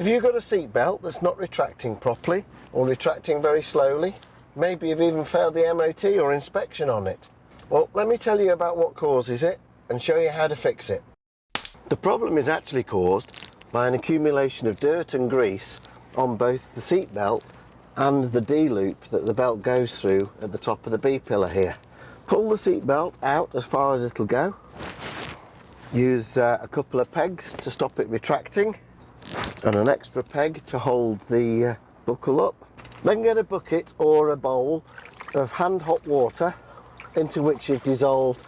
If you've got a seat belt that's not retracting properly or retracting very slowly, maybe you've even failed the MoT or inspection on it. Well, let me tell you about what causes it and show you how to fix it. The problem is actually caused by an accumulation of dirt and grease on both the seat belt and the D-loop that the belt goes through at the top of the B-pillar here. Pull the seat belt out as far as it'll go. Use a couple of pegs to stop it retracting and an extra peg to hold the buckle up. Then get a bucket or a bowl of hand hot water into which you've dissolved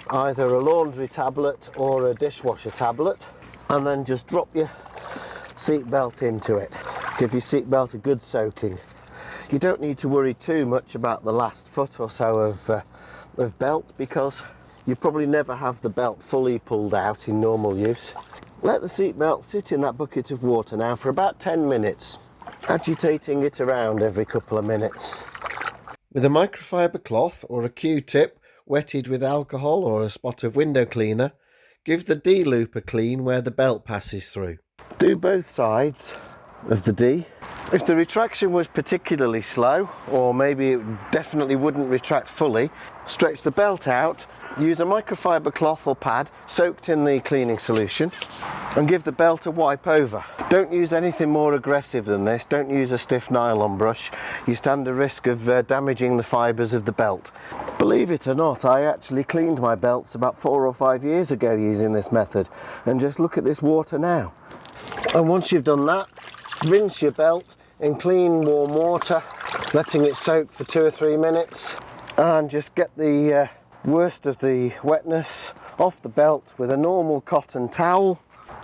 either a laundry tablet or a dishwasher tablet, and then just drop your seat belt into it. Give your seat belt a good soaking. You don't need to worry too much about the last foot or so of belt, because you probably never have the belt fully pulled out in normal use. Let the seat belt sit in that bucket of water now for about 10 minutes, agitating it around every couple of minutes. With a microfiber cloth or a Q-tip wetted with alcohol or a spot of window cleaner, give the D-loop a clean where the belt passes through. Do both sides of the D. If the retraction was particularly slow, or maybe it definitely wouldn't retract fully, stretch the belt out, use a microfiber cloth or pad soaked in the cleaning solution, and give the belt a wipe over. Don't use anything more aggressive than this. Don't use a stiff nylon brush. You stand a risk of damaging the fibres of the belt. Believe it or not, I actually cleaned my belts about 4 or 5 years ago using this method, and just look at this water now. And once you've done that, rinse your belt in clean warm water, letting it soak for 2 or 3 minutes, and just get the worst of the wetness off the belt with a normal cotton towel,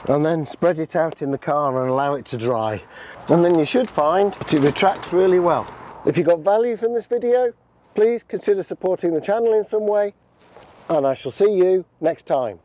and then spread it out in the car and allow it to dry. And then you should find that it retracts really well. If you got value from this video, please consider supporting the channel in some way, and I shall see you next time.